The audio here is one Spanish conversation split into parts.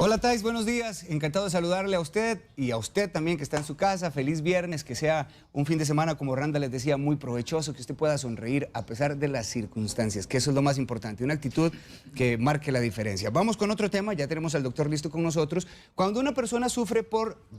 Hola Thais, buenos días. Encantado de saludarle a usted y a usted también que está en su casa. Feliz viernes, que sea un fin de semana, como Randa les decía, muy provechoso, que usted pueda sonreír a pesar de las circunstancias, que eso es lo más importante, una actitud que marque la diferencia. Vamos con otro tema, ya tenemos al doctor listo con nosotros. Cuando una persona sufre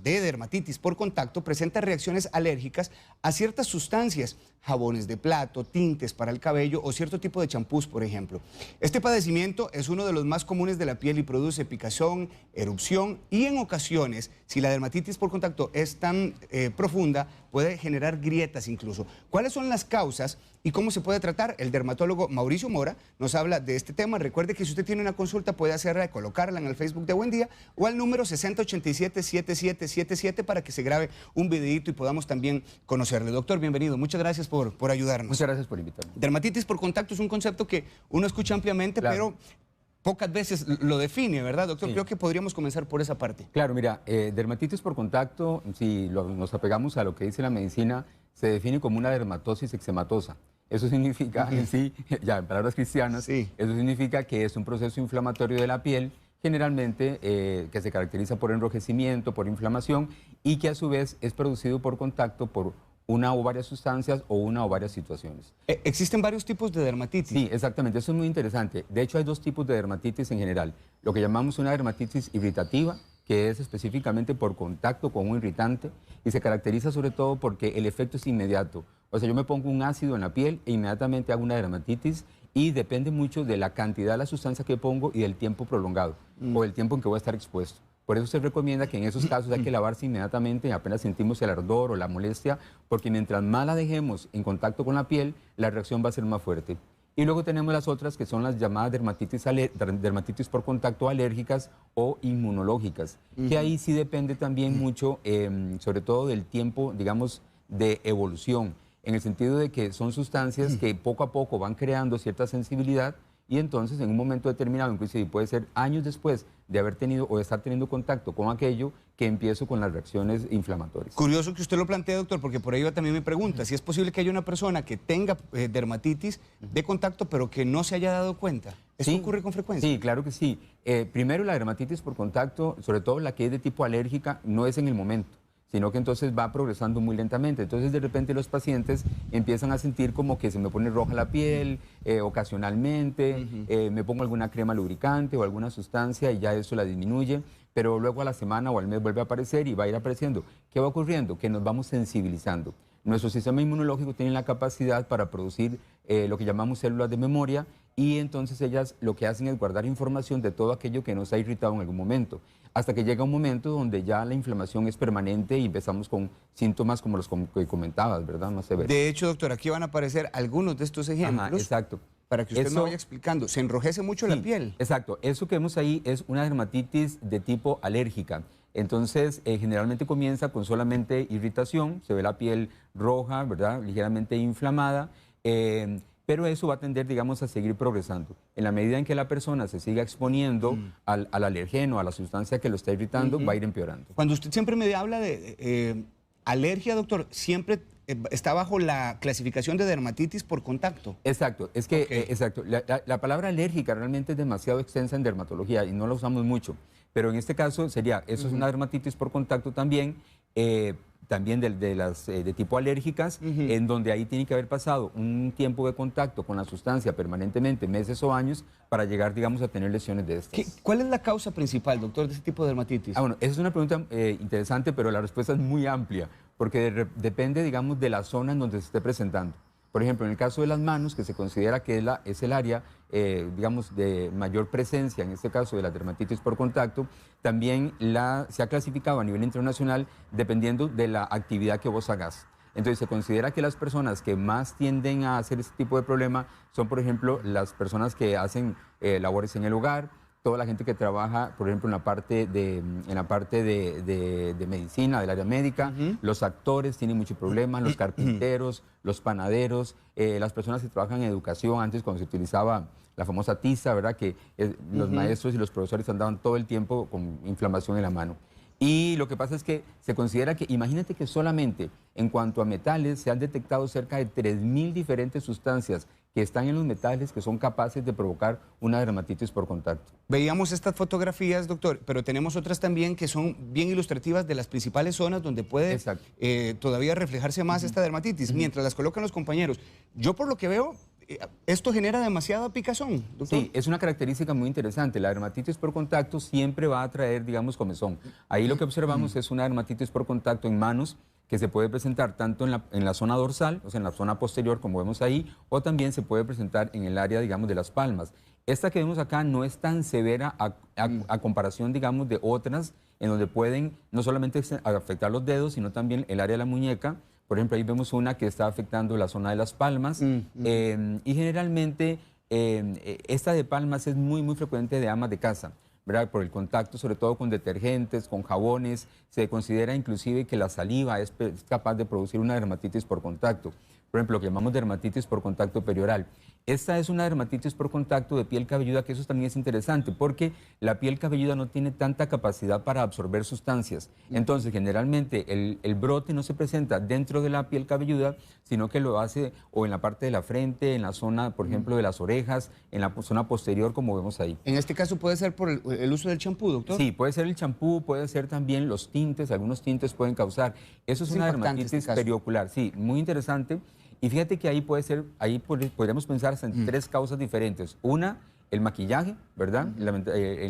de dermatitis por contacto, presenta reacciones alérgicas a ciertas sustancias, jabones de plato, tintes para el cabello o cierto tipo de champús, por ejemplo. Este padecimiento es uno de los más comunes de la piel y produce picazón, erupción y en ocasiones, si la dermatitis por contacto es tan profunda, puede generar grietas incluso. ¿Cuáles son las causas y cómo se puede tratar? El dermatólogo Mauricio Mora nos habla de este tema. Recuerde que si usted tiene una consulta puede hacerla, colocarla en el Facebook de Buen Día o al número 6087-7777 para que se grabe un videito y podamos también conocerle. Doctor, bienvenido. Muchas gracias por ayudarnos. Muchas gracias por invitarme. Dermatitis por contacto es un concepto que uno escucha ampliamente, claro, pero pocas veces lo define, ¿verdad, doctor? Sí. Creo que podríamos comenzar por esa parte. Claro, mira, dermatitis por contacto, si nos apegamos a lo que dice la medicina, se define como una dermatosis eczematosa. Eso significa, en sí, ya en palabras cristianas, sí, eso significa que es un proceso inflamatorio de la piel, generalmente que se caracteriza por enrojecimiento, por inflamación, y que a su vez es producido por contacto por una o varias sustancias o una o varias situaciones. ¿Existen varios tipos de dermatitis? Sí, exactamente, eso es muy interesante. De hecho, hay dos tipos de dermatitis en general. Lo que llamamos una dermatitis irritativa, que es específicamente por contacto con un irritante y se caracteriza sobre todo porque el efecto es inmediato. O sea, yo me pongo un ácido en la piel e inmediatamente hago una dermatitis y depende mucho de la cantidad de la sustancia que pongo y del tiempo prolongado o el tiempo en que voy a estar expuesto. Por eso se recomienda que en esos casos hay que lavarse inmediatamente apenas sentimos el ardor o la molestia, porque mientras más la dejemos en contacto con la piel, la reacción va a ser más fuerte. Y luego tenemos las otras que son las llamadas dermatitis por contacto alérgicas o inmunológicas, que ahí sí depende también mucho, sobre todo del tiempo, digamos, de evolución, en el sentido de que son sustancias que poco a poco van creando cierta sensibilidad y entonces en un momento determinado, inclusive puede ser años después de haber tenido o de estar teniendo contacto con aquello, que empiezo con las reacciones inflamatorias. Curioso que usted lo plantee, doctor, porque por ahí va también mi pregunta. Si es posible que haya una persona que tenga dermatitis de contacto, pero que no se haya dado cuenta. ¿Eso ocurre con frecuencia? Sí, claro que sí. Primero, la dermatitis por contacto, sobre todo la que es de tipo alérgica, no es en el momento, sino que entonces va progresando muy lentamente. Entonces, de repente, los pacientes empiezan a sentir como que se me pone roja la piel, ocasionalmente, me pongo alguna crema lubricante o alguna sustancia y ya eso la disminuye, pero luego a la semana o al mes vuelve a aparecer y va a ir apareciendo. ¿Qué va ocurriendo? Que nos vamos sensibilizando. Nuestro sistema inmunológico tiene la capacidad para producir lo que llamamos células de memoria y entonces ellas lo que hacen es guardar información de todo aquello que nos ha irritado en algún momento, hasta que llega un momento donde ya la inflamación es permanente y empezamos con síntomas como los que comentabas, ¿verdad? Más severos. De hecho, doctor, aquí van a aparecer algunos de estos ejemplos. Ajá, exacto. Para que usted me vaya explicando. Se enrojece mucho la piel. Exacto. Eso que vemos ahí es una dermatitis de tipo alérgica. Entonces, generalmente comienza con solamente irritación, se ve la piel roja, ¿verdad? Ligeramente inflamada, pero eso va a tender, digamos, a seguir progresando. En la medida en que la persona se siga exponiendo al alergeno, a la sustancia que lo está irritando, va a ir empeorando. Cuando usted siempre me habla de alergia, doctor, siempre está bajo la clasificación de dermatitis por contacto. Exacto, es que exacto. La palabra alérgica realmente es demasiado extensa en dermatología y no la usamos mucho. Pero en este caso sería, eso es una dermatitis por contacto también, también de tipo alérgicas, en donde ahí tiene que haber pasado un tiempo de contacto con la sustancia permanentemente, meses o años, para llegar, digamos, a tener lesiones de estas. ¿Cuál es la causa principal, doctor, de este tipo de dermatitis? Bueno, esa es una pregunta interesante, pero la respuesta es muy amplia, porque depende, digamos, de la zona en donde se esté presentando. Por ejemplo, en el caso de las manos, que se considera que es el área, digamos, de mayor presencia, en este caso de la dermatitis por contacto, también se ha clasificado a nivel internacional dependiendo de la actividad que vos hagas. Entonces, se considera que las personas que más tienden a hacer este tipo de problema son, por ejemplo, las personas que hacen labores en el hogar, toda la gente que trabaja, por ejemplo, en la parte de medicina, del área médica, los actores tienen mucho problema, los carpinteros, los panaderos, las personas que trabajan en educación, antes cuando se utilizaba la famosa tiza, ¿verdad? Que los maestros y los profesores andaban todo el tiempo con inflamación en la mano. Y lo que pasa es que se considera que, imagínate que solamente en cuanto a metales se han detectado cerca de 3000 diferentes sustancias que están en los metales que son capaces de provocar una dermatitis por contacto. Veíamos estas fotografías, doctor, pero tenemos otras también que son bien ilustrativas de las principales zonas donde puede todavía reflejarse más esta dermatitis, mientras las colocan los compañeros. Yo por lo que veo, esto genera demasiada picazón, doctor. Sí, es una característica muy interesante. La dermatitis por contacto siempre va a traer, digamos, comezón. Ahí lo que observamos es una dermatitis por contacto en manos que se puede presentar tanto en la zona dorsal, o sea, en la zona posterior, como vemos ahí, o también se puede presentar en el área, digamos, de las palmas. Esta que vemos acá no es tan severa a comparación, digamos, de otras, en donde pueden no solamente afectar los dedos, sino también el área de la muñeca. Por ejemplo, ahí vemos una que está afectando la zona de las palmas. Y generalmente, esta de palmas es muy, muy frecuente de amas de casa, ¿verdad? Por el contacto, sobre todo con detergentes, con jabones. Se considera inclusive que la saliva es capaz de producir una dermatitis por contacto. Por ejemplo, lo que llamamos dermatitis por contacto perioral. Esta es una dermatitis por contacto de piel cabelluda, que eso también es interesante, porque la piel cabelluda no tiene tanta capacidad para absorber sustancias. Entonces, generalmente, el brote no se presenta dentro de la piel cabelluda, sino que lo hace o en la parte de la frente, en la zona, por ejemplo, de las orejas, en la zona posterior, como vemos ahí. En este caso puede ser por el uso del champú, doctor. Sí, puede ser el champú, puede ser también los tintes, algunos tintes pueden causar. Eso es una dermatitis periocular, sí, muy interesante. Y fíjate que ahí podríamos pensar en tres causas diferentes. Una, el maquillaje, ¿verdad?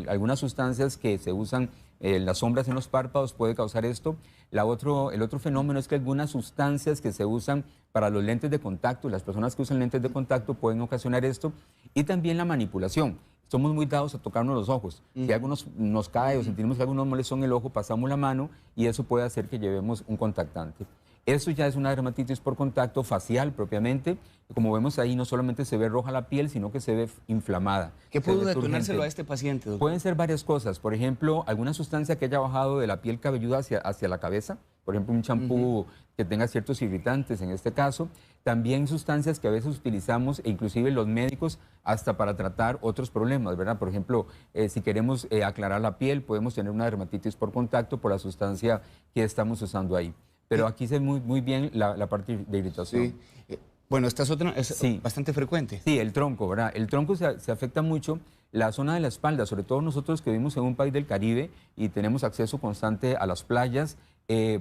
Algunas sustancias que se usan, las sombras en los párpados puede causar esto. El otro fenómeno es que algunas sustancias que se usan para los lentes de contacto, las personas que usan lentes de contacto pueden ocasionar esto. Y también la manipulación. Somos muy dados a tocarnos los ojos. Si algo nos cae o sentimos que algo nos molesta en el ojo, pasamos la mano y eso puede hacer que llevemos un contactante. Eso ya es una dermatitis por contacto facial propiamente. Como vemos ahí, no solamente se ve roja la piel, sino que se ve inflamada. ¿Qué pudo detonárselo a este paciente, doctor? Pueden ser varias cosas. Por ejemplo, alguna sustancia que haya bajado de la piel cabelluda hacia la cabeza. Por ejemplo, un champú que tenga ciertos irritantes en este caso. También sustancias que a veces utilizamos, e inclusive los médicos, hasta para tratar otros problemas, ¿verdad? Por ejemplo, si queremos aclarar la piel, podemos tener una dermatitis por contacto por la sustancia que estamos usando ahí. Pero aquí se ve muy bien la parte de irritación. Sí. Bueno, esta es otra, bastante frecuente. Sí, el tronco, ¿verdad? El tronco se afecta mucho. La zona de la espalda, sobre todo nosotros que vivimos en un país del Caribe y tenemos acceso constante a las playas,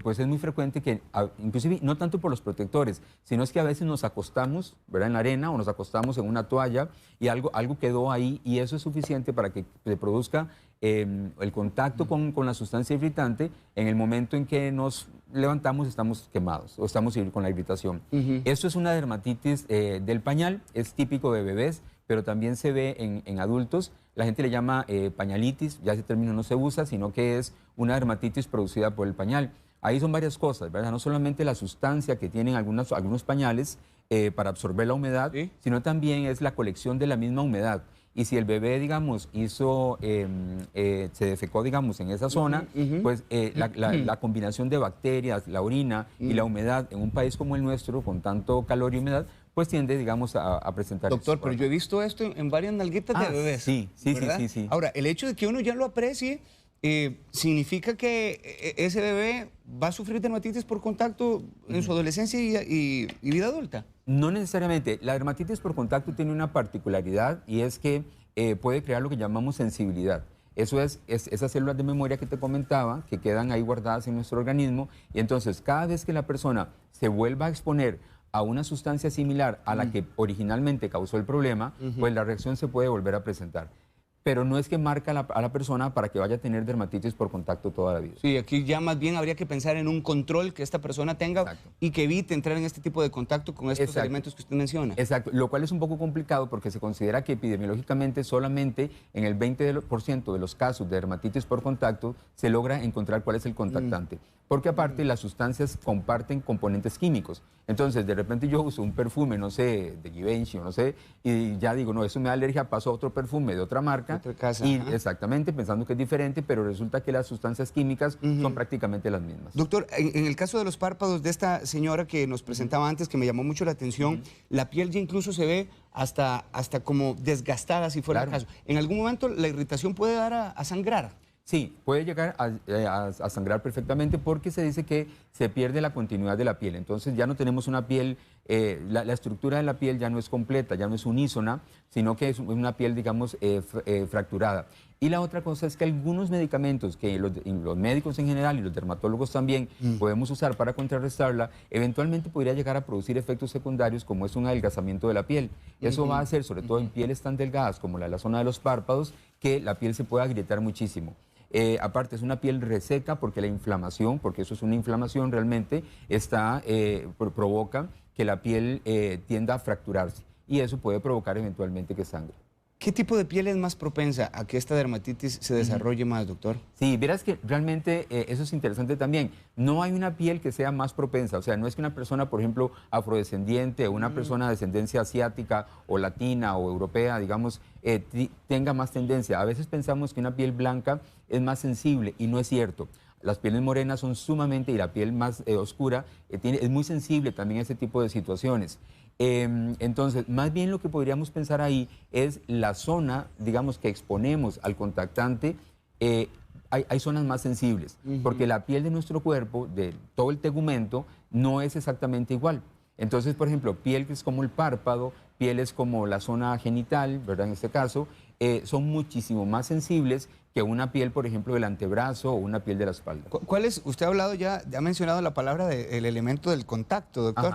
pues es muy frecuente que, inclusive no tanto por los protectores, sino es que a veces nos acostamos, ¿verdad?, en la arena o nos acostamos en una toalla y algo quedó ahí y eso es suficiente para que se produzca el contacto con la sustancia irritante. En el momento en que nos levantamos estamos quemados o estamos con la irritación. Esto es una dermatitis del pañal, es típico de bebés, pero también se ve en adultos. La gente le llama pañalitis, ya ese término no se usa, sino que es una dermatitis producida por el pañal. Ahí son varias cosas, ¿verdad? No solamente la sustancia que tienen algunos pañales para absorber la humedad, sino también es la colección de la misma humedad. Y si el bebé, digamos, se defecó, digamos, en esa zona, pues la combinación de bacterias, la orina y la humedad en un país como el nuestro, con tanto calor y humedad, pues tiende, digamos, a presentar. Doctor, pero yo he visto esto en varias nalguitas de bebés. Sí. Ahora, el hecho de que uno ya lo aprecie, significa que ese bebé va a sufrir dermatitis por contacto en su adolescencia y vida adulta. No necesariamente. La dermatitis por contacto tiene una particularidad y es que puede crear lo que llamamos sensibilidad. Eso es esas células de memoria que te comentaba, que quedan ahí guardadas en nuestro organismo, y entonces cada vez que la persona se vuelva a exponer a una sustancia similar a la que originalmente causó el problema, pues la reacción se puede volver a presentar. Pero no es que marca a la persona para que vaya a tener dermatitis por contacto toda la vida. Sí, aquí ya más bien habría que pensar en un control que esta persona tenga y que evite entrar en este tipo de contacto con estos elementos que usted menciona. Exacto, lo cual es un poco complicado porque se considera que epidemiológicamente solamente en el 20% de los casos de dermatitis por contacto se logra encontrar cuál es el contactante. Porque aparte las sustancias comparten componentes químicos. Entonces, de repente yo uso un perfume, no sé, de Givenchy, no sé, y ya digo, no, eso me da alergia, paso a otro perfume de otra marca. Otra casa, exactamente, pensando que es diferente, pero resulta que las sustancias químicas son prácticamente las mismas. Doctor, en el caso de los párpados de esta señora que nos presentaba antes, que me llamó mucho la atención, la piel ya incluso se ve hasta como desgastada, si fuera el caso. ¿En algún momento la irritación puede dar a sangrar? Sí, puede llegar a sangrar perfectamente porque se dice que se pierde la continuidad de la piel. Entonces ya no tenemos una piel, la estructura de la piel ya no es completa, ya no es unísona, sino que es una piel, digamos, fracturada. Y la otra cosa es que algunos medicamentos que los médicos en general y los dermatólogos también podemos usar para contrarrestarla, eventualmente podría llegar a producir efectos secundarios como es un adelgazamiento de la piel. Eso va a hacer, sobre todo en pieles tan delgadas como la zona de los párpados, que la piel se pueda agrietar muchísimo. Aparte es una piel reseca porque la inflamación, porque eso es una inflamación realmente, provoca que la piel tienda a fracturarse y eso puede provocar eventualmente que sangre. ¿Qué tipo de piel es más propensa a que esta dermatitis se desarrolle más, doctor? Sí, verás que realmente eso es interesante también. No hay una piel que sea más propensa, o sea, no es que una persona, por ejemplo, afrodescendiente o una persona de descendencia asiática o latina o europea, digamos, tenga más tendencia. A veces pensamos que una piel blanca es más sensible y no es cierto. Las pieles morenas son sumamente, y la piel más oscura es muy sensible también a ese tipo de situaciones. Entonces, más bien lo que podríamos pensar ahí es la zona, digamos, que exponemos al contactante. Hay zonas más sensibles, porque la piel de nuestro cuerpo, de todo el tegumento, no es exactamente igual. Entonces, por ejemplo, pieles como el párpado, pieles como la zona genital, ¿verdad? En este caso, son muchísimo más sensibles que una piel, por ejemplo, del antebrazo o una piel de la espalda. ¿Cuál es? Usted ha hablado ya ha mencionado la palabra del elemento del contacto, doctor.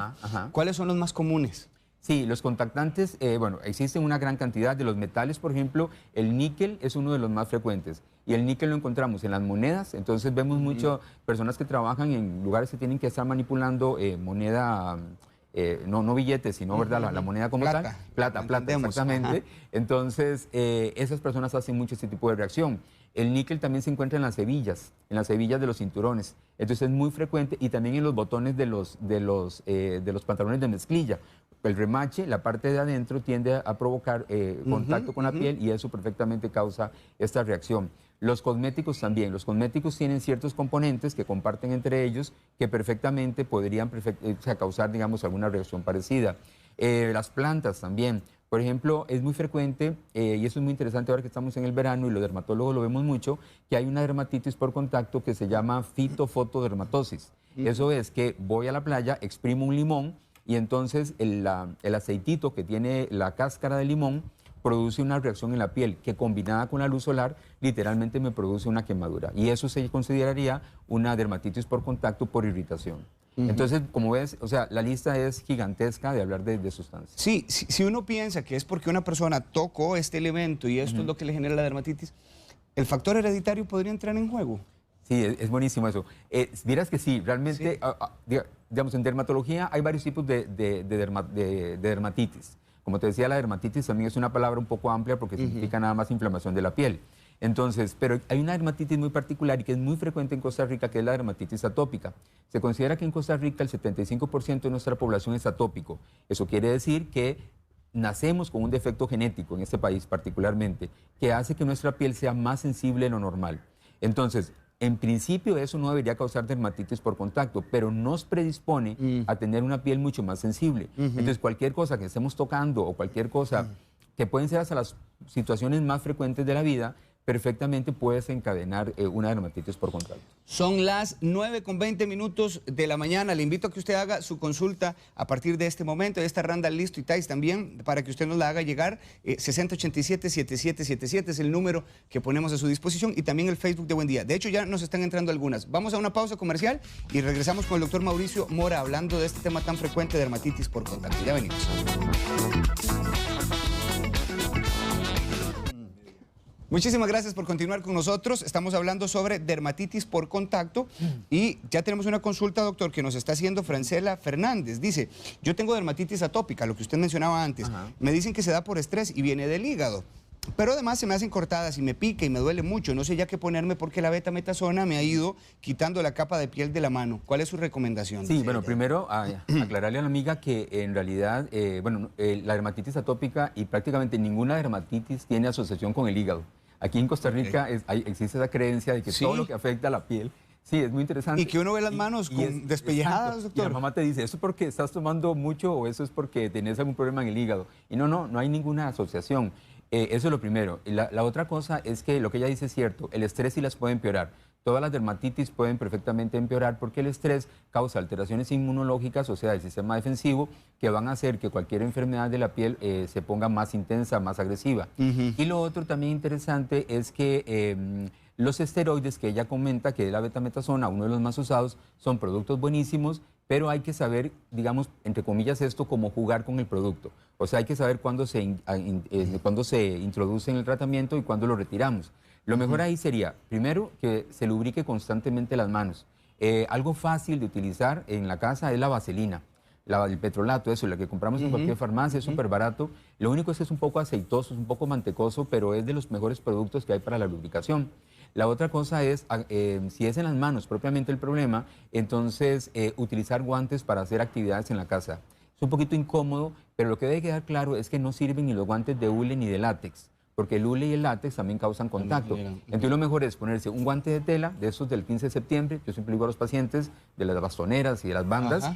¿Cuáles son los más comunes? Sí, los contactantes, bueno, existen una gran cantidad de los metales, por ejemplo, el níquel es uno de los más frecuentes. Y el níquel lo encontramos en las monedas, entonces vemos muchas personas que trabajan en lugares que tienen que estar manipulando moneda, no billetes, sino ¿verdad? La moneda como plata, tal. Plata, exactamente. Entonces, esas personas hacen mucho este tipo de reacción. El níquel también se encuentra en las hebillas de los cinturones. Entonces es muy frecuente y también en los botones de los pantalones de mezclilla. El remache, la parte de adentro, tiende a provocar contacto con la piel y eso perfectamente causa esta reacción. Los cosméticos también. Los cosméticos tienen ciertos componentes que comparten entre ellos que perfectamente podrían causar, digamos, alguna reacción parecida. Las plantas también. Por ejemplo, es muy frecuente, y eso es muy interesante ahora que estamos en el verano y los dermatólogos lo vemos mucho, que hay una dermatitis por contacto que se llama fitofotodermatosis. Eso es que voy a la playa, exprimo un limón y entonces el aceitito que tiene la cáscara de limón produce una reacción en la piel que combinada con la luz solar literalmente me produce una quemadura. Y eso se consideraría una dermatitis por contacto por irritación. Entonces, como ves, o sea, la lista es gigantesca de hablar de sustancias. Sí, si uno piensa que es porque una persona tocó este elemento y esto es lo que le genera la dermatitis, ¿el factor hereditario podría entrar en juego? Sí, es buenísimo eso. Dirás que sí, realmente, digamos, en dermatología hay varios tipos de dermatitis. Como te decía, la dermatitis también es una palabra un poco amplia porque significa nada más inflamación de la piel. Entonces, pero hay una dermatitis muy particular y que es muy frecuente en Costa Rica, que es la dermatitis atópica. Se considera que en Costa Rica el 75% de nuestra población es atópico. Eso quiere decir que nacemos con un defecto genético en este país particularmente, que hace que nuestra piel sea más sensible de lo normal. Entonces, en principio eso no debería causar dermatitis por contacto, pero nos predispone a tener una piel mucho más sensible. Entonces, cualquier cosa que estemos tocando o cualquier cosa que pueden ser hasta las situaciones más frecuentes de la vida, perfectamente puede desencadenar una dermatitis por contacto. Son las 9:20 de la mañana. Le invito a que usted haga su consulta a partir de este momento. Esta Randall Listo y Tais también, para que usted nos la haga llegar. 6087-7777 es el número que ponemos a su disposición y también el Facebook de Buen Día. De hecho, ya nos están entrando algunas. Vamos a una pausa comercial y regresamos con el doctor Mauricio Mora hablando de este tema tan frecuente de dermatitis por contacto. Ya venimos. Muchísimas gracias por continuar con nosotros. Estamos hablando sobre dermatitis por contacto y ya tenemos una consulta, doctor, que nos está haciendo Francela Fernández. Dice, yo tengo dermatitis atópica, lo que usted mencionaba antes. Me dicen que se da por estrés y viene del hígado. Pero además se me hacen cortadas y me pica y me duele mucho. No sé ya qué ponerme porque la betametasona me ha ido quitando la capa de piel de la mano. ¿Cuál es su recomendación? Sí, bueno, primero aclararle a la amiga que en realidad, la dermatitis atópica y prácticamente ninguna dermatitis tiene asociación con el hígado. Aquí en Costa Rica existe esa creencia de que todo lo que afecta a la piel, sí, es muy interesante. Y que uno ve las manos despellejadas, doctor. Y la mamá te dice, ¿eso es porque estás tomando mucho o eso es porque tenés algún problema en el hígado? Y no hay ninguna asociación. Eso es lo primero. Y la otra cosa es que lo que ella dice es cierto, el estrés sí las puede empeorar. Todas las dermatitis pueden perfectamente empeorar porque el estrés causa alteraciones inmunológicas, o sea, del sistema defensivo, que van a hacer que cualquier enfermedad de la piel se ponga más intensa, más agresiva. Y lo otro también interesante es que los esteroides que ella comenta, que es la betametasona, uno de los más usados, son productos buenísimos, pero hay que saber, digamos, entre comillas, esto como jugar con el producto. O sea, hay que saber cuándo cuándo se introduce en el tratamiento y cuándo lo retiramos. Lo mejor ahí sería, primero, que se lubrique constantemente las manos. Algo fácil de utilizar en la casa es la vaselina. El petrolato, eso, la que compramos en cualquier farmacia, es súper barato. Lo único es que es un poco aceitoso, es un poco mantecoso, pero es de los mejores productos que hay para la lubricación. La otra cosa es, si es en las manos propiamente el problema, entonces utilizar guantes para hacer actividades en la casa. Es un poquito incómodo, pero lo que debe quedar claro es que no sirven ni los guantes de hule ni de látex, porque el hule y el látex también causan contacto. Entonces lo mejor es ponerse un guante de tela, de esos del 15 de septiembre, yo siempre digo a los pacientes, de las bastoneras y de las bandas,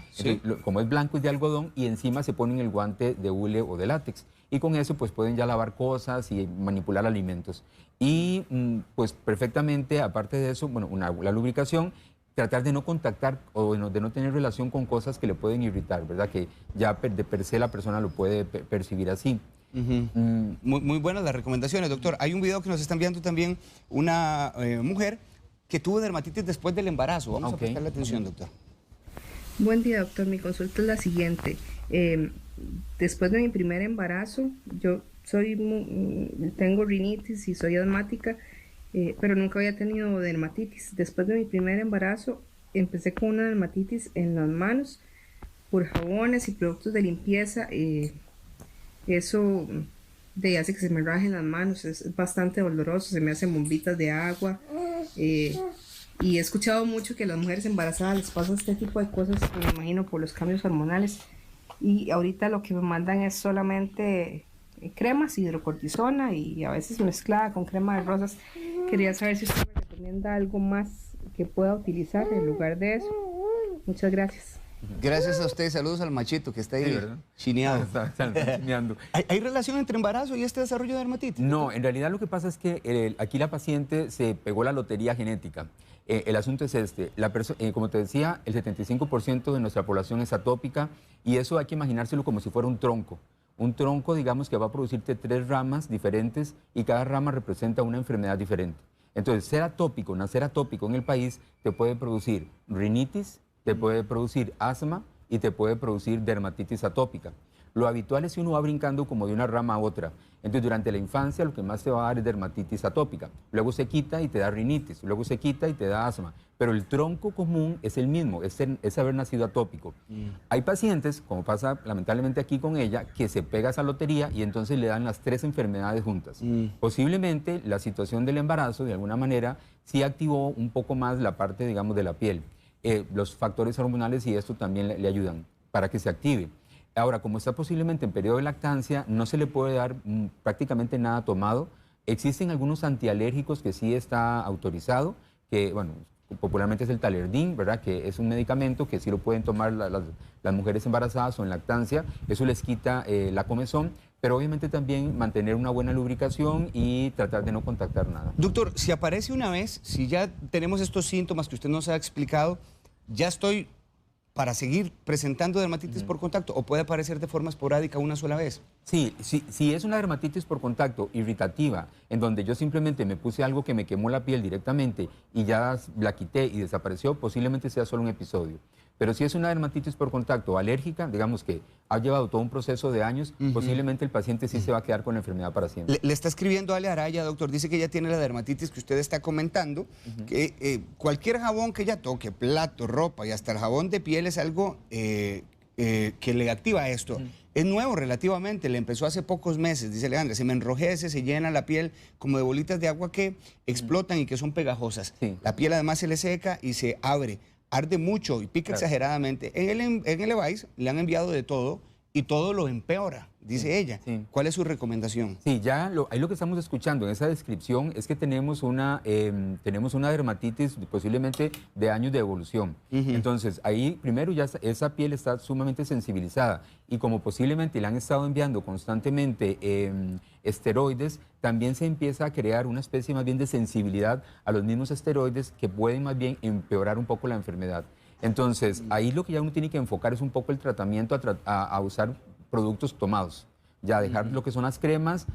como es blanco y de algodón, y encima se ponen el guante de hule o de látex. Y con eso pues pueden ya lavar cosas y manipular alimentos. Y pues perfectamente, aparte de eso, bueno, la lubricación, tratar de no contactar o de no tener relación con cosas que le pueden irritar, ¿verdad? Que ya de per se la persona lo puede percibir así. Muy buenas las recomendaciones, doctor. Hay un video que nos está enviando también una mujer que tuvo dermatitis después del embarazo. Vamos a prestarle atención, doctor. Buen día, doctor. Mi consulta es la siguiente. Después de mi primer embarazo, yo tengo rinitis y soy asmática, pero nunca había tenido dermatitis. Después de mi primer embarazo, empecé con una dermatitis en las manos por jabones y productos de limpieza. Eso hace que se me rajen las manos, es bastante doloroso, se me hacen bombitas de agua. Y he escuchado mucho que a las mujeres embarazadas les pasa este tipo de cosas, me imagino por los cambios hormonales. Y ahorita lo que me mandan es solamente cremas, hidrocortisona y a veces mezclada con crema de rosas. Quería saber si usted me recomienda algo más que pueda utilizar en lugar de eso. Muchas gracias. Gracias a usted, saludos al machito que está ahí chineado. Está chineando. ¿Hay relación entre embarazo y este desarrollo de dermatitis? No, en realidad lo que pasa es que aquí la paciente se pegó la lotería genética. El asunto es este, como te decía, el 75% de nuestra población es atópica y eso hay que imaginárselo como si fuera un tronco. Un tronco, digamos, que va a producirte 3 ramas diferentes y cada rama representa una enfermedad diferente. Entonces, nacer atópico en el país te puede producir rinitis, te puede producir asma y te puede producir dermatitis atópica. Lo habitual es que uno va brincando como de una rama a otra. Entonces, durante la infancia lo que más te va a dar es dermatitis atópica. Luego se quita y te da rinitis. Luego se quita y te da asma. Pero el tronco común es el mismo, es haber nacido atópico. Hay pacientes, como pasa lamentablemente aquí con ella, que se pega esa lotería y entonces le dan las 3 enfermedades juntas. Posiblemente la situación del embarazo, de alguna manera, sí activó un poco más la parte, digamos, de la piel. Los factores hormonales y esto también le ayudan para que se active. Ahora, como está posiblemente en periodo de lactancia, no se le puede dar prácticamente nada tomado. Existen algunos antialérgicos que sí está autorizado, que, bueno, popularmente es el Talerdin, ¿verdad? Que es un medicamento que sí lo pueden tomar las mujeres embarazadas o en lactancia. Eso les quita la comezón, pero obviamente también mantener una buena lubricación y tratar de no contactar nada. Doctor, si aparece una vez, si ya tenemos estos síntomas que usted nos ha explicado, ya estoy para seguir presentando dermatitis por contacto o puede aparecer de forma esporádica una sola vez. Sí, si es una dermatitis por contacto irritativa, en donde yo simplemente me puse algo que me quemó la piel directamente y ya la quité y desapareció, posiblemente sea solo un episodio. Pero si es una dermatitis por contacto alérgica, digamos que ha llevado todo un proceso de años, posiblemente el paciente sí se va a quedar con la enfermedad para siempre. Le está escribiendo Ale Araya, doctor, dice que ella tiene la dermatitis que usted está comentando, que cualquier jabón que ella toque, plato, ropa y hasta el jabón de piel es algo que le activa esto. Es nuevo relativamente, le empezó hace pocos meses, dice Leandra, se me enrojece, se llena la piel como de bolitas de agua que explotan y que son pegajosas. La piel además se le seca y se abre. Arde mucho y pica exageradamente. En el Evice le han enviado de todo y todo lo empeora. dice ella. Sí. ¿Cuál es su recomendación? Sí, ahí lo que estamos escuchando en esa descripción es que tenemos una dermatitis posiblemente de años de evolución. Entonces, ahí primero ya esa piel está sumamente sensibilizada y como posiblemente le han estado enviando constantemente esteroides, también se empieza a crear una especie más bien de sensibilidad a los mismos esteroides que pueden más bien empeorar un poco la enfermedad. Entonces, ahí lo que ya uno tiene que enfocar es un poco el tratamiento a usar productos tomados. Ya dejar lo que son las cremas,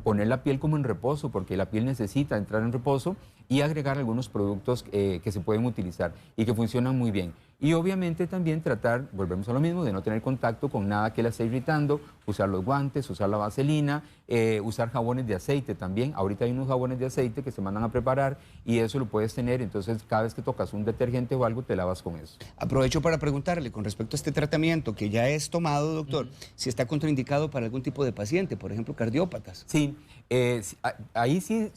poner la piel como en reposo, porque la piel necesita entrar en reposo, y agregar algunos productos que se pueden utilizar y que funcionan muy bien. Y obviamente también tratar, volvemos a lo mismo, de no tener contacto con nada que la esté irritando, usar los guantes, usar la vaselina, usar jabones de aceite también. Ahorita hay unos jabones de aceite que se mandan a preparar y eso lo puedes tener, entonces cada vez que tocas un detergente o algo te lavas con eso. Aprovecho para preguntarle con respecto a este tratamiento que ya es tomado, doctor, si está contraindicado para algún tipo de paciente, por ejemplo, cardiópatas. Sí, ahí sí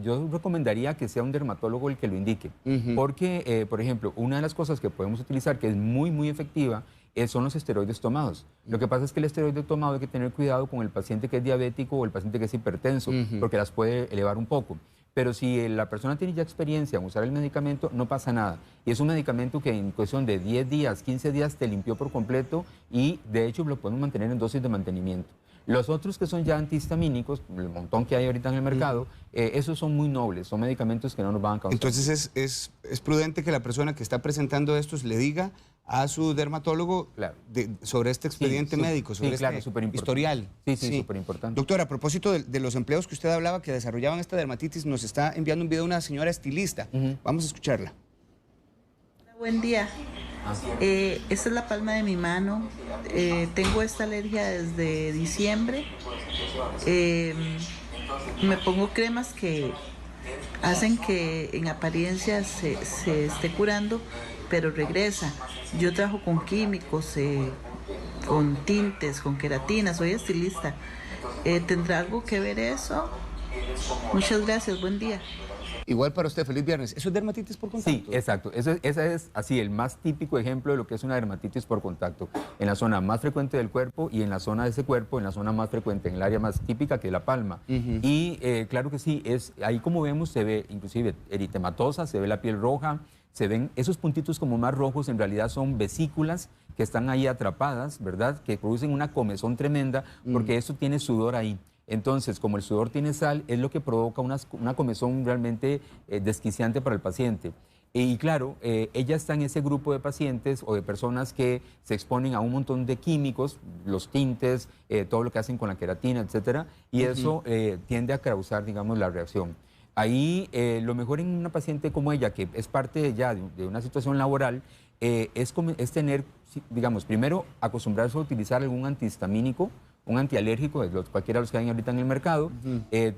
yo recomendaría que sea un dermatólogo el que lo indique, porque, por ejemplo, una de las cosas que podemos utilizar que es muy, muy efectiva son los esteroides tomados. Lo que pasa es que el esteroide tomado hay que tener cuidado con el paciente que es diabético o el paciente que es hipertenso, porque las puede elevar un poco. Pero si la persona tiene ya experiencia en usar el medicamento, no pasa nada. Y es un medicamento que en cuestión de 10 días, 15 días te limpió por completo y de hecho lo podemos mantener en dosis de mantenimiento. Los otros que son ya antihistamínicos, el montón que hay ahorita en el mercado, esos son muy nobles, son medicamentos que no nos van a causar. Entonces es prudente que la persona que está presentando estos le diga a su dermatólogo sobre este expediente médico, sobre este historial. Sí, súper importante. Doctor, a propósito de los empleos que usted hablaba que desarrollaban esta dermatitis, nos está enviando un video de una señora estilista. Vamos a escucharla. Buen día. Esta es la palma de mi mano. Tengo esta alergia desde diciembre. Me pongo cremas que hacen que en apariencia se esté curando, pero regresa. Yo trabajo con químicos, con tintes, con queratina, soy estilista. ¿Tendrá algo que ver eso? Muchas gracias, buen día. Igual para usted, feliz viernes. ¿Eso es dermatitis por contacto? Sí, exacto. Ese es así el más típico ejemplo de lo que es una dermatitis por contacto. En la zona más frecuente del cuerpo y en la zona de ese cuerpo, en la zona más frecuente, en el área más típica que es la palma. Y claro que sí, ahí como vemos se ve inclusive eritematosa, se ve la piel roja, se ven esos puntitos como más rojos, en realidad son vesículas que están ahí atrapadas, ¿verdad? Que producen una comezón tremenda porque eso tiene sudor ahí. Entonces, como el sudor tiene sal, es lo que provoca una comezón realmente desquiciante para el paciente. Y claro, ella está en ese grupo de pacientes o de personas que se exponen a un montón de químicos, los tintes, todo lo que hacen con la queratina, etcétera, y eso tiende a causar, digamos, la reacción. Ahí, lo mejor en una paciente como ella, que es parte ya de una situación laboral, es tener, digamos, primero acostumbrarse a utilizar algún antihistamínico, un antialérgico, cualquiera de los que hay ahorita en el mercado,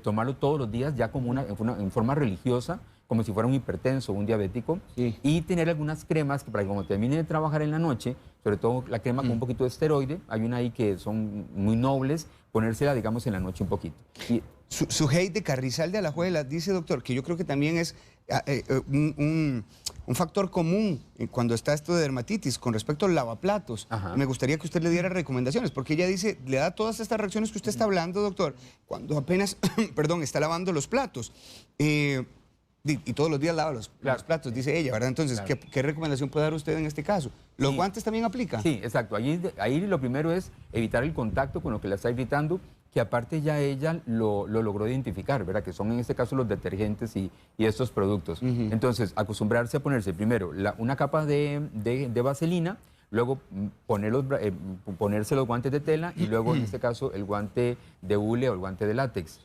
tomarlo todos los días ya como en forma religiosa, como si fuera un hipertenso o un diabético, y tener algunas cremas que para que cuando termine de trabajar en la noche, sobre todo la crema con un poquito de esteroide, hay una ahí que son muy nobles, ponérsela, digamos, en la noche un poquito. Sujei de Carrizal de Alajuela dice, doctor, que yo creo que también es un factor común cuando está esto de dermatitis con respecto al lavaplatos. Me gustaría que usted le diera recomendaciones, porque ella dice, le da todas estas reacciones que usted está hablando, doctor, cuando apenas, perdón, está lavando los platos. Y todos los días lava los platos, dice ella, ¿verdad? Entonces, ¿qué recomendación puede dar usted en este caso? ¿Los guantes también aplican? Sí, exacto. Ahí lo primero es evitar el contacto con lo que la está irritando, que aparte ya ella lo logró identificar, ¿verdad? Que son en este caso los detergentes y estos productos. Entonces, acostumbrarse a ponerse primero una capa de vaselina, luego ponerse los guantes de tela y luego en este caso el guante de hule o el guante de látex.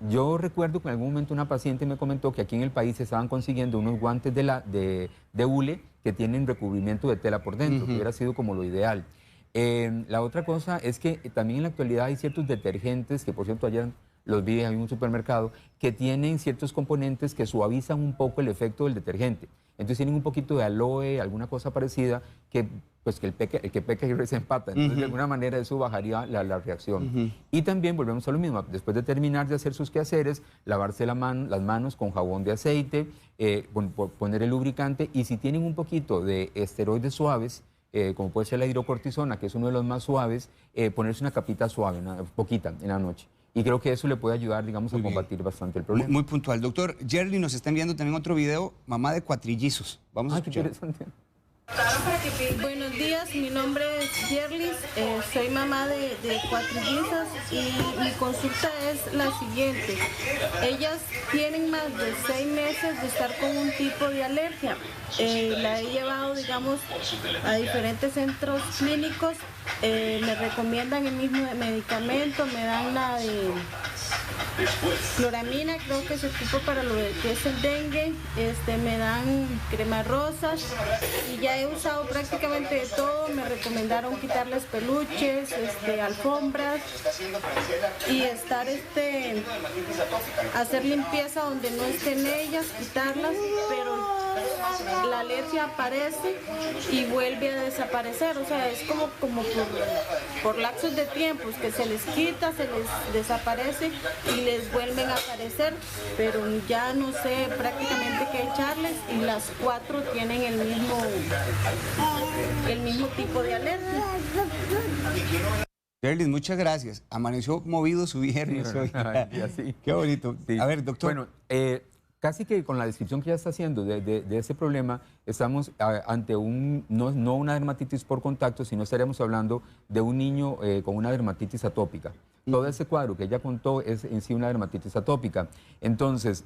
Yo recuerdo que en algún momento una paciente me comentó que aquí en el país se estaban consiguiendo unos guantes de hule que tienen recubrimiento de tela por dentro, que hubiera sido como lo ideal. La otra cosa es que también en la actualidad hay ciertos detergentes, que por cierto ayer los vi en un supermercado, que tienen ciertos componentes que suavizan un poco el efecto del detergente. Entonces tienen un poquito de aloe, alguna cosa parecida, que el que peca y se empata. Entonces de alguna manera eso bajaría la reacción. Y también volvemos a lo mismo, después de terminar de hacer sus quehaceres, lavarse las manos con jabón de aceite, poner el lubricante y si tienen un poquito de esteroides suaves, como puede ser la hidrocortisona, que es uno de los más suaves, ponerse una capita suave, poquita, en la noche. Y creo que eso le puede ayudar, digamos, a combatir bastante el problema. Muy puntual. Doctor, Jerly nos está enviando también otro video, mamá de cuatrillizos. Vamos a escuchar. Buenos días, mi nombre es Jerlis, soy mamá de cuatrillizas y mi consulta es la siguiente. Ellas tienen más de 6 meses de estar con un tipo de alergia. La he llevado, digamos, a diferentes centros clínicos, me recomiendan el mismo medicamento, me dan la de cloramina, creo que se ocupa para lo que es el dengue, me dan cremas rosas y ya he usado prácticamente de todo. Me recomendaron quitarles peluches, alfombras y estar hacer limpieza donde no estén ellas, quitarlas, pero la alergia aparece y vuelve a desaparecer, o sea, es como por lapsos de tiempos que se les quita, se les desaparece y les vuelven a aparecer, pero ya no sé prácticamente qué echarles y las 4 tienen el mismo tipo de alergia. Jerly, muchas gracias. Amaneció movido su viernes hoy. Así. Qué bonito. Sí. A ver, doctor. Bueno, casi que con la descripción que ya está haciendo de ese problema, estamos ante no una dermatitis por contacto, sino estaríamos hablando de un niño con una dermatitis atópica. Todo ese cuadro que ella contó es en sí una dermatitis atópica. Entonces,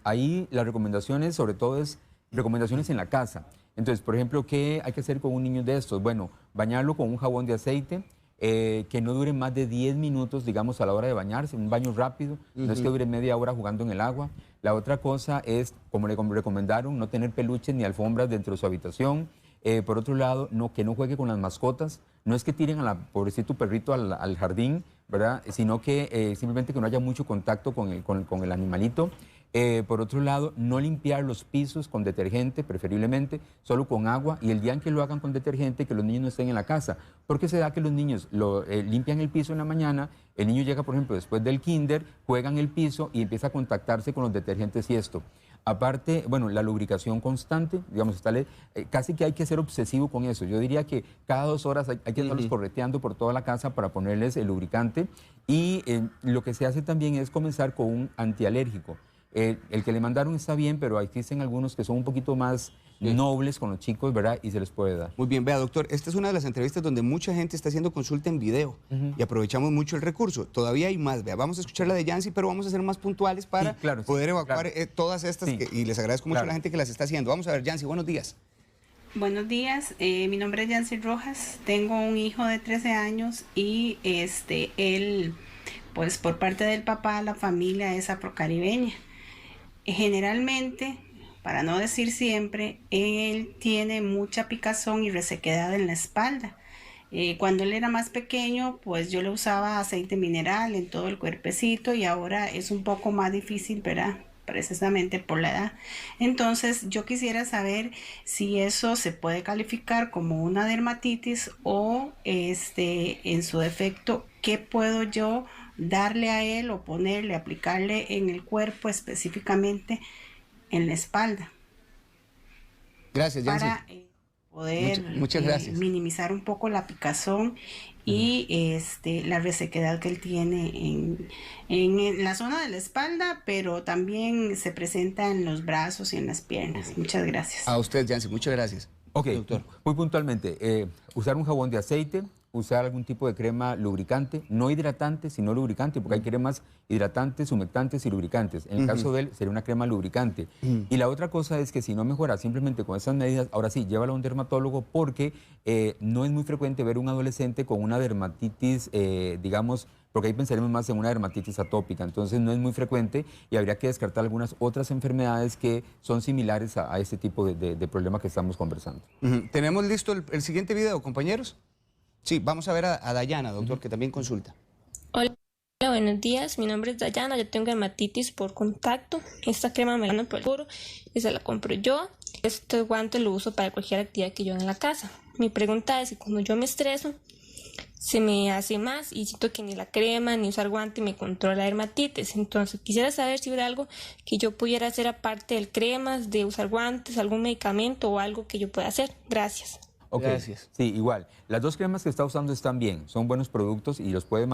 ahí las recomendaciones, sobre todo, es recomendaciones en la casa. Entonces, por ejemplo, ¿qué hay que hacer con un niño de estos? Bueno, bañarlo con un jabón de aceite, que no dure más de 10 minutos, digamos, a la hora de bañarse, un baño rápido, no es que dure media hora jugando en el agua. La otra cosa es, como le recomendaron, no tener peluches ni alfombras dentro de su habitación. Por otro lado, que no juegue con las mascotas. No es que tiren a la pobrecito perrito al jardín, ¿verdad? Sino que simplemente que no haya mucho contacto con el animalito. Por otro lado, no limpiar los pisos con detergente, preferiblemente, solo con agua, y el día en que lo hagan con detergente, que los niños no estén en la casa, porque se da que los niños limpian el piso en la mañana, el niño llega, por ejemplo, después del kinder, juega en el piso y empieza a contactarse con los detergentes y esto. Aparte, bueno, la lubricación constante, digamos, casi que hay que ser obsesivo con eso. Yo diría que cada 2 horas hay que estarlos correteando por toda la casa para ponerles el lubricante, y lo que se hace también es comenzar con un antialérgico. El que le mandaron está bien, pero existen algunos que son un poquito más nobles con los chicos, ¿verdad? Y se les puede dar. Muy bien, vea, doctor, esta es una de las entrevistas donde mucha gente está haciendo consulta en video y aprovechamos mucho el recurso. Todavía hay más, vea, vamos a escuchar la de Yancy, pero vamos a ser más puntuales para poder evacuar y les agradezco mucho a la gente que las está haciendo. Vamos a ver, Yancy, buenos días. Buenos días, mi nombre es Yancy Rojas, tengo un hijo de 13 años y él, pues por parte del papá, la familia es afrocaribeña. Generalmente, para no decir siempre, él tiene mucha picazón y resequedad en la espalda. Cuando él era más pequeño, pues yo le usaba aceite mineral en todo el cuerpecito y ahora es un poco más difícil, ¿verdad? Precisamente por la edad. Entonces, yo quisiera saber si eso se puede calificar como una dermatitis o en su defecto, ¿qué puedo yo darle a él o ponerle, aplicarle en el cuerpo, específicamente en la espalda? Gracias, Yancy. Para poder muchas gracias. Minimizar un poco la picazón y la resequedad que él tiene en la zona de la espalda, pero también se presenta en los brazos y en las piernas. Muchas gracias. A usted, Yancy, muchas gracias. Ok, doctor. Muy puntualmente, usar un jabón de aceite, usar algún tipo de crema lubricante, no hidratante, sino lubricante, porque hay cremas hidratantes, humectantes y lubricantes. En el caso de él, sería una crema lubricante. Y la otra cosa es que si no mejora simplemente con esas medidas, ahora sí, llévalo a un dermatólogo, porque no es muy frecuente ver un adolescente con una dermatitis, digamos, porque ahí pensaremos más en una dermatitis atópica. Entonces no es muy frecuente y habría que descartar algunas otras enfermedades que son similares a este tipo de problema que estamos conversando. ¿Tenemos listo el siguiente video, compañeros? Sí, vamos a ver a Dayana, doctor, que también consulta. Hola, buenos días. Mi nombre es Dayana. Yo tengo dermatitis por contacto. Esta crema me la dan por el puro y se la compro yo. Este guante lo uso para cualquier actividad que yo haga en la casa. Mi pregunta es si cuando yo me estreso, se me hace más y siento que ni la crema ni usar guante me controla la dermatitis. Entonces quisiera saber si hubiera algo que yo pudiera hacer aparte del cremas, de usar guantes, algún medicamento o algo que yo pueda hacer. Gracias. Ok, Gracias. sí, igual. Las dos cremas que está usando están bien, son buenos productos y los puede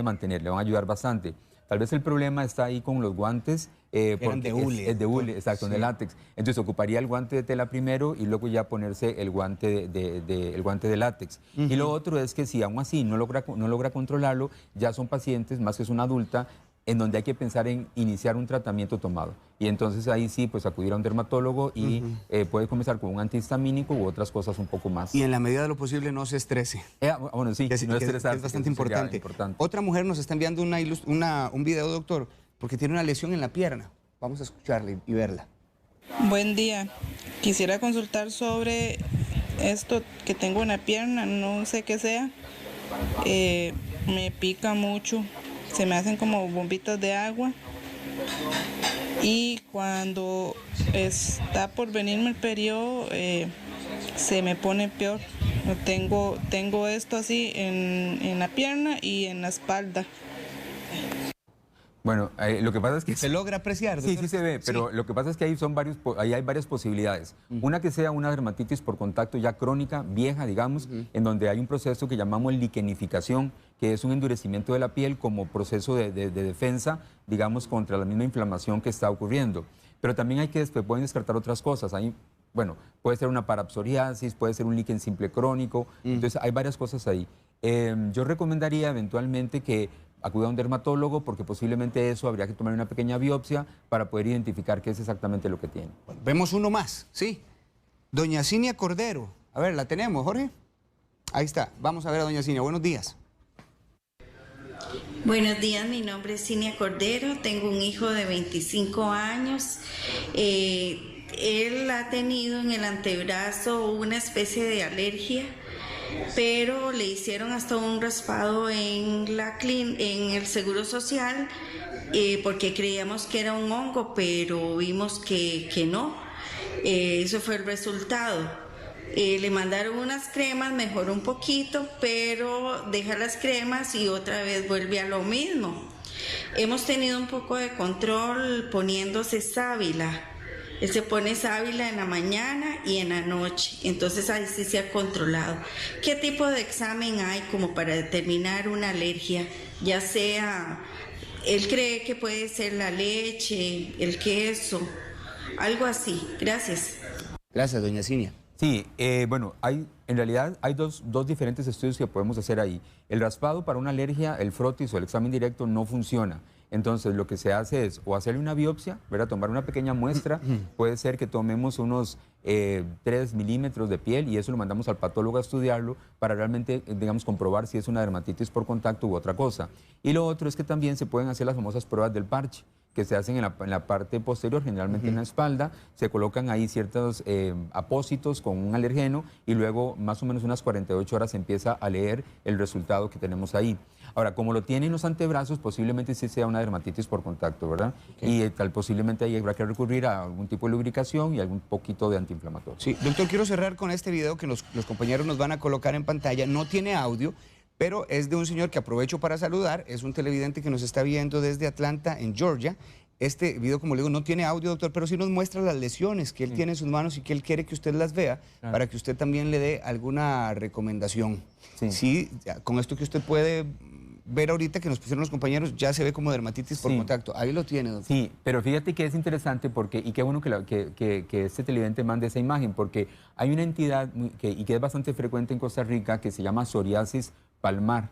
mantener, le van a ayudar bastante. Tal vez el problema está ahí con los guantes, Eran de hule. es de hule, exacto, Sí. de látex. Entonces ocuparía el guante de tela primero y luego ya ponerse el guante el guante de látex. Y lo otro es que si aún así no logra controlarlo, ya son pacientes, más que es una adulta, en donde hay que pensar en iniciar un tratamiento tomado. Y entonces ahí sí, pues acudir a un dermatólogo y puede comenzar con un antihistamínico u otras cosas un poco más. Y en la medida de lo posible no se estrese. Bueno, sí, Que es, no que es estresarse, bastante que eso sería importante. Otra mujer nos está enviando un video, doctor, porque tiene una lesión en la pierna. Vamos a escucharla y verla. Buen día. Quisiera consultar sobre esto que tengo en la pierna, no sé qué sea. Me pica mucho, se me hacen como bombitas de agua. Y cuando está por venirme el periodo, se me pone peor. Tengo esto así en la pierna y en la espalda. Bueno, lo que pasa es que... ¿Se logra apreciar, Sí, doctor? sí se ve, pero Sí. lo que pasa es que ahí hay varias posibilidades. Una que sea una dermatitis por contacto ya crónica, vieja, digamos, en donde hay un proceso que llamamos liquenificación, que es un endurecimiento de la piel como proceso de defensa, digamos, contra la misma inflamación que está ocurriendo. Pero también pueden descartar otras cosas. Bueno, puede ser una parapsoriasis, puede ser un líquen simple crónico, entonces hay varias cosas ahí. Yo recomendaría eventualmente que acuda a un dermatólogo porque posiblemente eso habría que tomar una pequeña biopsia para poder identificar qué es exactamente lo que tiene. Bueno, vemos uno más, sí. Doña Cinia Cordero. A ver, ¿la tenemos, Jorge? Ahí está. Vamos a ver a doña Cinia. Buenos días. Buenos días, mi nombre es Cinia Cordero, tengo un hijo de 25 años. Él ha tenido en el antebrazo una especie de alergia, pero le hicieron hasta un raspado en el Seguro Social porque creíamos que era un hongo, pero vimos que no. Eso fue el resultado. Le mandaron unas cremas, mejoró un poquito, pero deja las cremas y otra vez vuelve a lo mismo. Hemos tenido un poco de control poniéndose sábila. Él se pone sábila en la mañana y en la noche, entonces ahí sí se ha controlado. ¿Qué tipo de examen hay como para determinar una alergia? Ya sea, él cree que puede ser la leche, el queso, algo así. Gracias. Gracias, doña Cinia. Sí, bueno, en realidad hay dos diferentes estudios que podemos hacer ahí. El raspado para una alergia, el frotis o el examen directo no funciona. Entonces lo que se hace es o hacerle una biopsia, ¿verdad? Tomar una pequeña muestra, puede ser que tomemos unos 3 milímetros de piel y eso lo mandamos al patólogo a estudiarlo para realmente, digamos, comprobar si es una dermatitis por contacto u otra cosa. Y lo otro es que también se pueden hacer las famosas pruebas del parche, que se hacen en la parte posterior, generalmente en la espalda, se colocan ahí ciertos apósitos con un alergeno y luego más o menos unas 48 horas se empieza a leer el resultado que tenemos ahí. Ahora, como lo tienen los antebrazos, posiblemente sí sea una dermatitis por contacto, ¿verdad? Okay. Y posiblemente ahí habrá que recurrir a algún tipo de lubricación y algún poquito de antiinflamatorio. Sí, doctor, quiero cerrar con este video que los compañeros nos van a colocar en pantalla. No tiene audio, pero es de un señor que aprovecho para saludar. Es un televidente que nos está viendo desde Atlanta, en Georgia. Este video, como le digo, no tiene audio, doctor, pero sí nos muestra las lesiones que él tiene en sus manos y que él quiere que usted las vea para que usted también le dé alguna recomendación. Sí, con esto que usted puede ver ahorita que nos pusieron los compañeros, ya se ve como dermatitis por contacto. Ahí lo tiene, doctor. Sí, pero fíjate que es interesante porque, y qué bueno que este televidente mande esa imagen, porque hay una entidad y que es bastante frecuente en Costa Rica que se llama psoriasis palmar.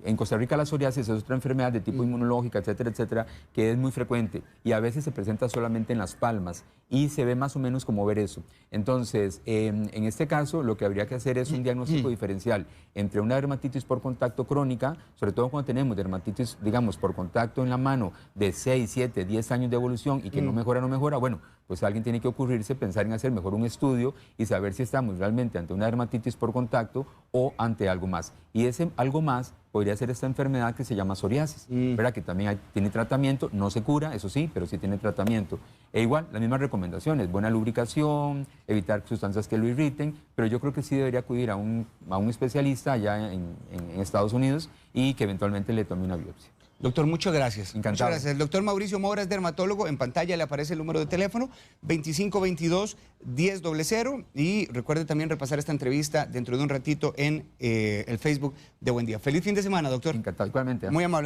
En Costa Rica la psoriasis es otra enfermedad de tipo inmunológica, etcétera, etcétera, que es muy frecuente y a veces se presenta solamente en las palmas y se ve más o menos como ver eso. Entonces, en este caso, lo que habría que hacer es un diagnóstico diferencial entre una dermatitis por contacto crónica, sobre todo cuando tenemos dermatitis, digamos, por contacto en la mano de 6, 7, 10 años de evolución y que no mejora, bueno, pues alguien tiene que ocurrirse pensar en hacer mejor un estudio y saber si estamos realmente ante una dermatitis por contacto o ante algo más. Y ese algo más podría ser esta enfermedad que se llama psoriasis, ¿verdad? Que también tiene tratamiento, no se cura, eso sí, pero sí tiene tratamiento. E igual, las mismas recomendaciones, buena lubricación, evitar sustancias que lo irriten, pero yo creo que sí debería acudir a un especialista allá en Estados Unidos y que eventualmente le tome una biopsia. Doctor, muchas gracias. Encantado. Muchas gracias. El doctor Mauricio Mora es dermatólogo. En pantalla le aparece el número de teléfono, 2522-1000. Y recuerde también repasar esta entrevista dentro de un ratito en el Facebook de Buen Día. Feliz fin de semana, doctor. Encantado, igualmente. Muy amable.